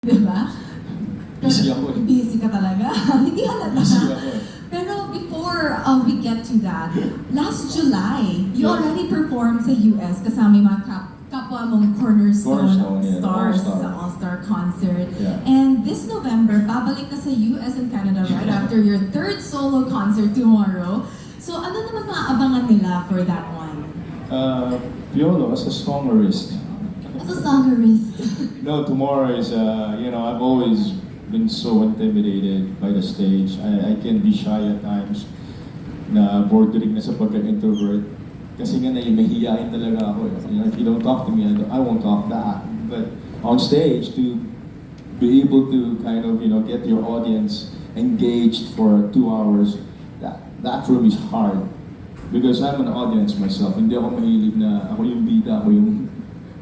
Diba? Busy ako eh. Busy ka talaga. Hindi halata. Busy ako eh. Pero before we get to that, last July, you Yeah. already performed sa US kasama yung mga kapwa mong cornerstone Yeah, stars All-Star. sa All-Star concert. Yeah. And this November, babalik ka sa US and Canada right after your third solo concert tomorrow. So ano naman maabangan nila for that one? Piolo as a songwriter. As a songwriter. No, tomorrow is, I've always been so intimidated by the stage. I can be shy at times, na bordering na sa pagka-introvert. Kasi nga mahihiyain talaga ako. If you don't talk to me, I won't talk back. But on stage, to be able to kind of, get your audience engaged for 2 hours, that for me is hard. Because I'm an audience myself. Hindi ako mahilig na ako yung bida, ako yung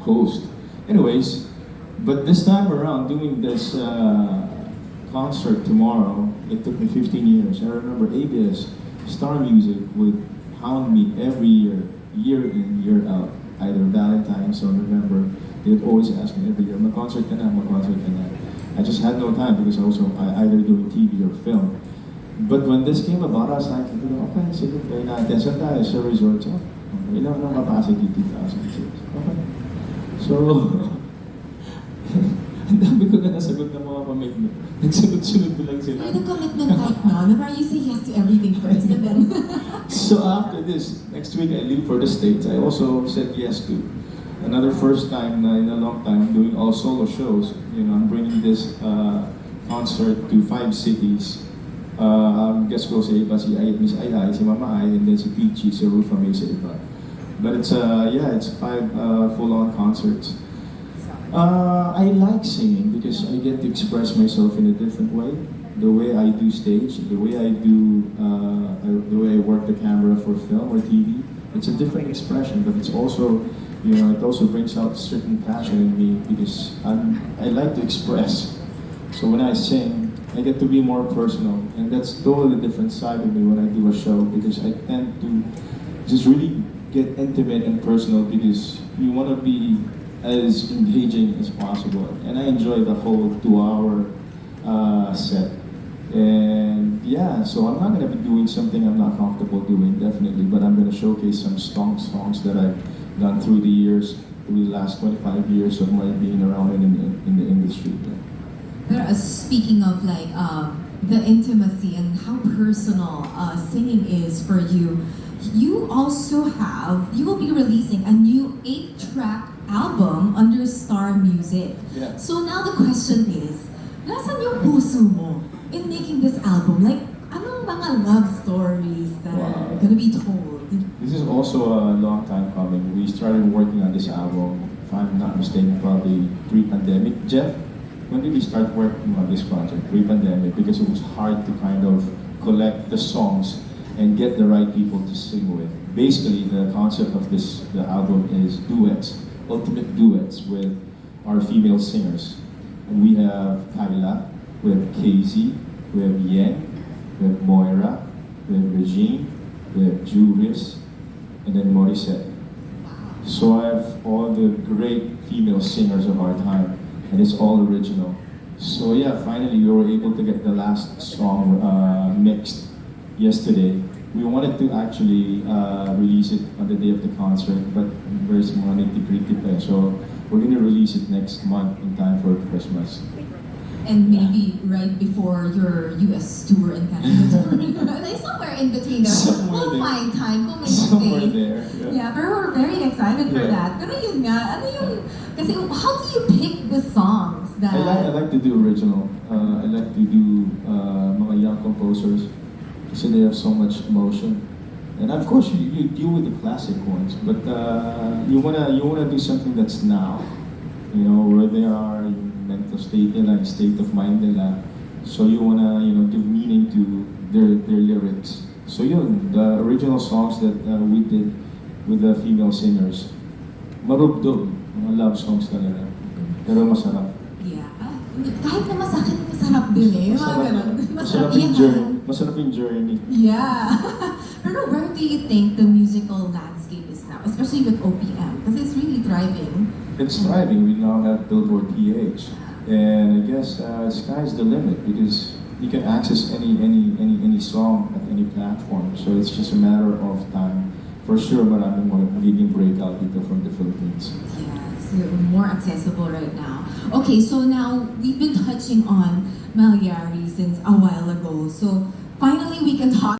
host. Anyways, but this time around, doing this concert tomorrow, it took me 15 years. I remember ABS, Star Music would hound me every year in, year out. Either Valentine's or November, they'd always ask me every year, mag-concert ka na. I just had no time because I either doing TV or film. But when this came about, I was like, okay, sige, tayo natin. Saan tayo? Sa resort. So, ilang ng capacity? 2,006. Okay. So, ang dami ko na nasagot ng mga commitment. Nagsunod-sunod ko lang sila. You're the commitment type now. Never you say yes to everything first and then... So after this, next week I leave for the States. I also said yes to another first time in a long time doing all solo shows. I'm bringing this concert to 5 cities. Guest ko sa iba, si Miss Ayaw, si Mama Ay, and then si Peachy, si Rufa May sa iba. But it's 5 full-on concerts. I like singing because I get to express myself in a different way. The way I do stage, the way I do, the way I work the camera for film or TV. It's a different expression, but it's also, it also brings out a certain passion in me because I like to express. So when I sing, I get to be more personal, and that's totally a different side of me when I do a show because I tend to just really get intimate and personal because you want to be as engaging as possible. And I enjoy the whole 2-hour set. And yeah, so I'm not going to be doing something I'm not comfortable doing, definitely, but I'm going to showcase some songs that I've done through the years, through the last 25 years of my being around in the industry. But speaking of the intimacy and how personal singing is for you, you will be releasing a new 8-track album under Star Music. Yeah. So now the question is, nasan yung puso mo in making this album? Like, anong mga love stories that are gonna be told? This is also a long time coming. We started working on this album, if I'm not mistaken, probably pre-pandemic. Jeff, when did we start working on this project? Pre-pandemic, because it was hard to kind of collect the songs and get the right people to sing with. Basically, the concept of the album is duets, ultimate duets with our female singers. And we have Kyla, we have Casey, we have Yeng, we have Moira, we have Regine, we have Juris, and then Morissette. So I have all the great female singers of our time, and it's all original. So yeah, finally we were able to get the last song mixed yesterday. We wanted to actually release it on the day of the concert, but there's mga nitty-gritty pa. So we're gonna release it next month in time for Christmas. And maybe right before your US tour and Canada tour. Like somewhere in between there. We'll find time. We'll make Somewhere space. there. Yeah, but we're very excited for that. Pero yun nga, ano yung, kasi how do you pick the songs that... I like to do original. I like to do mga young composers kasi they have so much emotion. And of course, you deal with the classic ones, but you wanna do something that's now. Where they are, yung mental state nila, yung state of mind nila. So you wanna, give meaning to their lyrics. So the original songs that we did with the female singers, marubdob, mga love songs talaga. Pero masarap. Yeah. Kahit na masakit, masarap din eh. Mga ganun. Masarap yung journey. Yeah. Pero where do you think the musical landscape is now? Especially with OPM. Because it's really thriving. It's thriving. We now have Billboard PH. And I guess sky's the limit because you can access any song at any platform. So it's just a matter of time. For sure, maraming magiging breakout dito from the Philippines. Yeah, it's more accessible right now. Okay, so now we've been touching on Mallari since a while ago. So finally we can talk